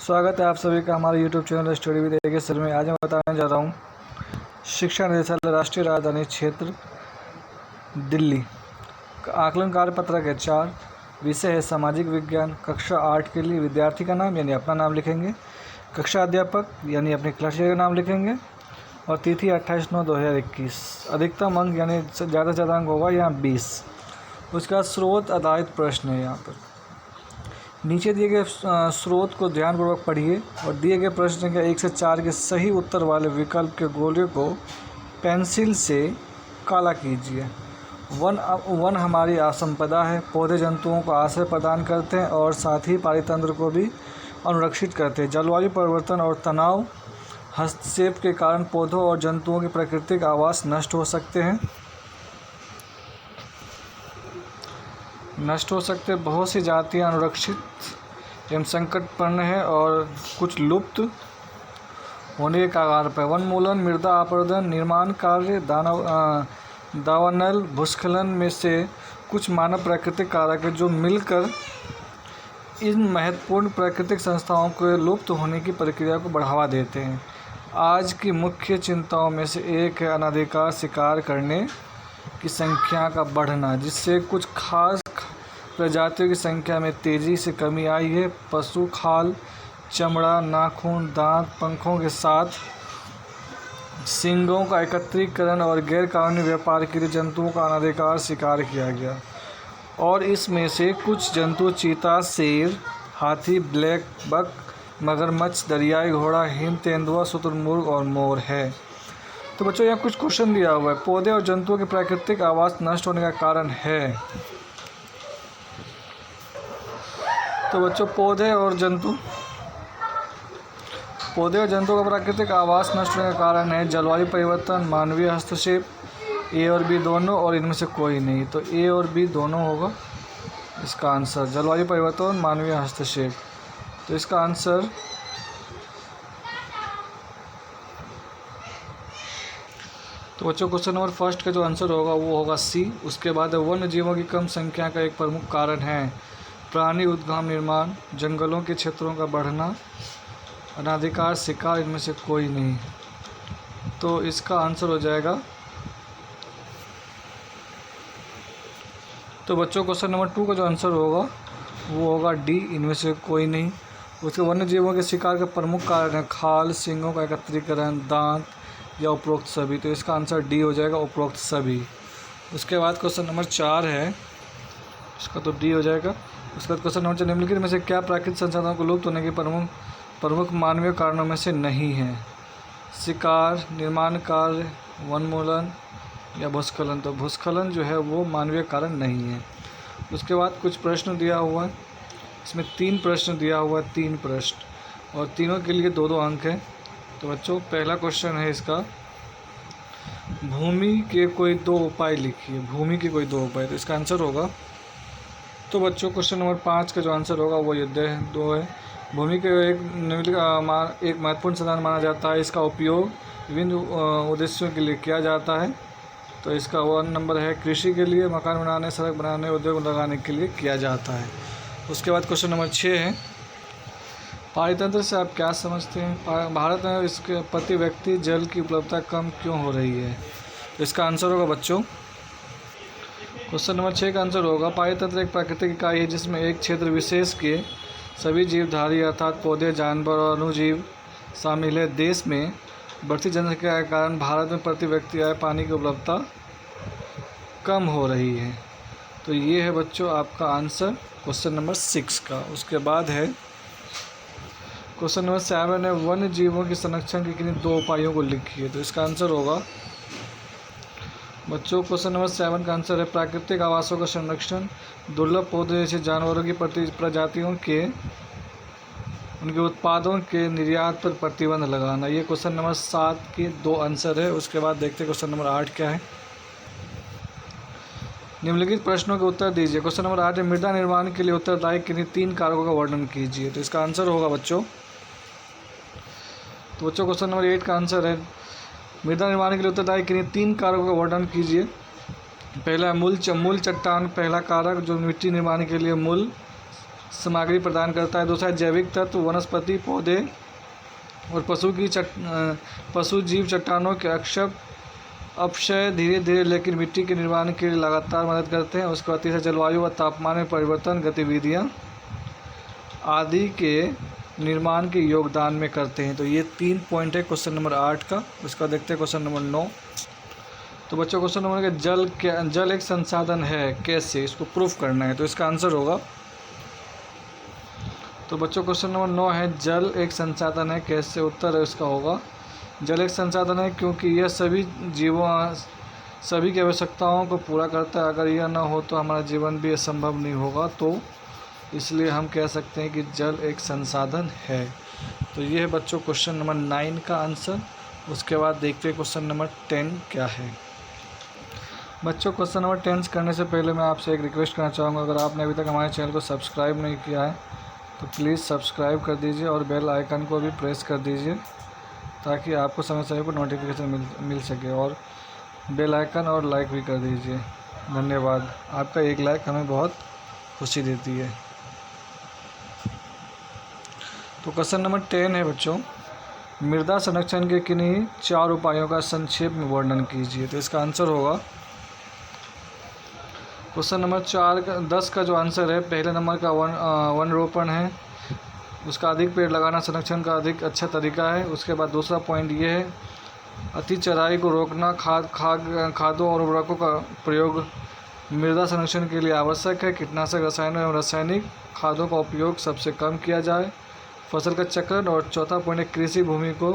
स्वागत है आप सभी का हमारे YouTube channel study with AK sir में। आज मैं बताने जा रहा हूँ शिक्षा निदेशालय राष्ट्रीय राजधानी क्षेत्र दिल्ली आकलन कार्य पत्रक है 4। विषय है सामाजिक विज्ञान। कक्षा 8 के लिए विद्यार्थी का नाम यानी अपना नाम लिखेंगे, कक्षा अध्यापक यानी अपने क्लास टीचर का नाम लिखेंगे और तिथि 28/9/2021। अधिकतम अंक यानी ज़्यादा से ज़्यादा अंक होगा यहाँ 20। उसके बाद स्रोत आधारित प्रश्न है। यहाँ पर नीचे दिए गए स्रोत को ध्यानपूर्वक पढ़िए और दिए गए प्रश्न संख्या 1 से 4 के सही उत्तर वाले विकल्प के गोले को पेंसिल से काला कीजिए। वन हमारी संपदा है। पौधे जंतुओं को आश्रय प्रदान करते हैं और साथ ही पारितंत्र को भी अनुरक्षित करते हैं। जलवायु परिवर्तन और तनाव हस्तक्षेप के कारण पौधों और जंतुओं के प्राकृतिक आवास नष्ट हो सकते हैं। बहुत सी जातियां अनुरक्षित एवं संकटपूर्ण है और कुछ लुप्त होने के कगार पर। वनमूलन, मृदा अपरदन, निर्माण कार्य, दावानल, भूस्खलन में से कुछ मानव प्राकृतिक कारक हैं जो मिलकर इन महत्वपूर्ण प्राकृतिक संस्थाओं के लुप्त होने की प्रक्रिया को बढ़ावा देते हैं। आज की मुख्य चिंताओं में से एक है अनाधिकार शिकार करने की संख्या का बढ़ना, जिससे कुछ खास प्रजातियों की संख्या में तेज़ी से कमी आई है। पशु खाल, चमड़ा, नाखून, दांत, पंखों के साथ सींगों का एकत्रीकरण और गैरकानूनी व्यापार के लिए जंतुओं का अनाधिकार शिकार किया गया और इसमें से कुछ जंतु चीता, शेर, हाथी, ब्लैक बक, मगरमच्छ, दरियाई घोड़ा, हिम तेंदुआ, शुतुरमुर्ग और मोर है। तो बच्चों यहाँ कुछ क्वेश्चन दिया हुआ है। पौधे और जंतुओं के प्राकृतिक आवास नष्ट होने का कारण है। तो बच्चों पौधे और जंतुओं का प्राकृतिक आवास नष्ट होने का कारण है जलवायु परिवर्तन, मानवीय हस्तक्षेप, ए और बी दोनों, और इनमें से कोई नहीं। तो ए और बी दोनों होगा इसका आंसर, जलवायु परिवर्तन, मानवीय हस्तक्षेप। तो इसका आंसर तो बच्चों क्वेश्चन नंबर फर्स्ट का जो आंसर होगा वो होगा सी। उसके बाद वन्य जीवों की कम संख्या का एक प्रमुख कारण है प्राणी उद्गम, निर्माण, जंगलों के क्षेत्रों का बढ़ना, अनाधिकार शिकार, इनमें से कोई नहीं। तो इसका आंसर हो जाएगा। तो बच्चों क्वेश्चन नंबर 2 का जो आंसर होगा वो होगा डी, इनमें से कोई नहीं। उसके वन्य जीवों के शिकार का प्रमुख कारण है खाल, सींगों का एकत्रीकरण, दांत या उपरोक्त सभी। तो इसका आंसर डी हो जाएगा, उपरोक्त सभी। उसके बाद क्वेश्चन नंबर 4 है, इसका तो डी हो जाएगा। उसके बाद क्वेश्चन नंबर 4, निम्नलिखित में से क्या प्राकृतिक संसाधनों को लुप्त होने के प्रमुख मानवीय कारणों में से नहीं है? शिकार, निर्माण कार्य, वनमूलन या भूस्खलन। तो भूस्खलन जो है वो मानवीय कारण नहीं है। उसके बाद कुछ प्रश्न दिया हुआ है, इसमें 3 प्रश्न दिया हुआ है, 3 प्रश्न, और तीनों के लिए 2-2 अंक है। तो बच्चों पहला क्वेश्चन है इसका, भूमि के कोई 2 उपाय लिखिए। भूमि के कोई 2 उपाय, तो इसका आंसर होगा। तो बच्चों क्वेश्चन नंबर 5 का जो आंसर होगा वो ये 2 है। भूमि के एक महत्वपूर्ण संसाधन माना जाता है। इसका उपयोग विभिन्न उद्देश्यों के लिए किया जाता है। तो इसका 1 नंबर है कृषि के लिए, मकान बनाने, सड़क बनाने, उद्योग लगाने के लिए किया जाता है। उसके बाद क्वेश्चन नंबर 6 है, पारितंत्र से आप क्या समझते हैं? भारत में इसके प्रति व्यक्ति जल की उपलब्धता कम क्यों हो रही है? तो इसका आंसर होगा बच्चों, क्वेश्चन नंबर 6 का आंसर होगा पारितंत्र एक प्राकृतिक इकाई है जिसमें एक क्षेत्र विशेष के सभी जीवधारी अर्थात पौधे, जानवर और अणुजीव शामिल है। देश में बढ़ती जनसंख्या के कारण भारत में प्रति व्यक्ति आय पानी की उपलब्धता कम हो रही है। तो ये है बच्चों आपका आंसर क्वेश्चन नंबर 6 का। उसके बाद है क्वेश्चन नंबर 7 है, वन्य जीवों के संरक्षण के किन्हीं 2 उपायों को लिखिए। तो इसका आंसर होगा बच्चों क्वेश्चन नंबर 7 का आंसर है प्राकृतिक आवासों का संरक्षण, दुर्लभ पौधे जैसे जानवरों की प्रजातियों के उनके उत्पादों के निर्यात पर प्रतिबंध लगाना। ये क्वेश्चन नंबर 7 के 2 आंसर है। उसके बाद देखते हैं क्वेश्चन नंबर 8 क्या है। निम्नलिखित प्रश्नों के उत्तर दीजिए। क्वेश्चन नंबर 8 है, मृदा निर्माण के लिए उत्तरदायी किन्हीं 3 कारकों का वर्णन कीजिए। तो इसका आंसर होगा बच्चों, तो बच्चों क्वेश्चन नंबर 8 का आंसर है मृदा निर्माण के लिए उत्तरदायी किन्हीं 3 कारकों का वर्णन कीजिए। पहला है मूल चट्टान, पहला कारक जो मिट्टी निर्माण के लिए मूल सामग्री प्रदान करता है। दूसरा है जैविक तत्व, वनस्पति, पौधे और पशु जीव चट्टानों के अपक्षय धीरे धीरे लेकिन मिट्टी के निर्माण के लिए लगातार मदद करते हैं। उसके बाद तीसरा जलवायु व तापमान में परिवर्तन, गतिविधियाँ आदि के निर्माण के योगदान में करते हैं। तो ये 3 पॉइंट है क्वेश्चन नंबर 8 का। उसका देखते हैं क्वेश्चन नंबर 9। तो बच्चों क्वेश्चन नंबर के जल एक संसाधन है, कैसे, इसको प्रूफ करना है। तो इसका आंसर होगा, तो बच्चों क्वेश्चन नंबर 9 है जल एक संसाधन है, कैसे। उत्तर है इसका होगा जल एक संसाधन है क्योंकि यह सभी की आवश्यकताओं को पूरा करता है। अगर यह ना हो तो हमारा जीवन भी असंभव नहीं होगा। तो इसलिए हम कह सकते हैं कि जल एक संसाधन है। तो ये है बच्चों क्वेश्चन नंबर 9 का आंसर। उसके बाद देखते हैं क्वेश्चन नंबर 10 क्या है। बच्चों क्वेश्चन नंबर 10 करने से पहले मैं आपसे एक रिक्वेस्ट करना चाहूँगा, अगर आपने अभी तक हमारे चैनल को सब्सक्राइब नहीं किया है तो प्लीज़ सब्सक्राइब कर दीजिए और बेल आइकन को भी प्रेस कर दीजिए ताकि आपको समय समय पर नोटिफिकेशन मिल सके, और बेल आइकन और लाइक भी कर दीजिए। धन्यवाद। आपका एक लाइक हमें बहुत खुशी देती है। तो क्वेश्चन नंबर 10 है बच्चों, मृदा संरक्षण के किन्हीं 4 उपायों का संक्षेप में वर्णन कीजिए। तो इसका आंसर होगा क्वेश्चन नंबर 10 का जो आंसर है, पहले नंबर का वन रोपण है, उसका अधिक पेड़ लगाना संरक्षण का अधिक अच्छा तरीका है। उसके बाद दूसरा पॉइंट ये है अति चराई को रोकना, खादों और उर्वरकों का प्रयोग मृदा संरक्षण के लिए आवश्यक है। कीटनाशक रसायनों एवं रासायनिक खादों का उपयोग सबसे कम किया जाए, फसल का चक्रण। और चौथा पॉइंट है कृषि भूमि को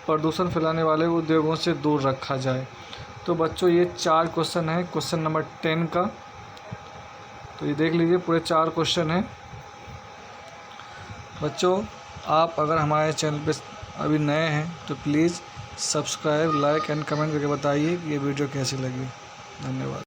प्रदूषण फैलाने वाले उद्योगों से दूर रखा जाए। तो बच्चों ये 4 क्वेश्चन है क्वेश्चन नंबर 10 का। तो ये देख लीजिए पूरे 4 क्वेश्चन हैं। बच्चों आप अगर हमारे चैनल पे अभी नए हैं तो please subscribe, like and comment करके बताइए कि ये वीडियो कैसी लगी। धन्यवाद।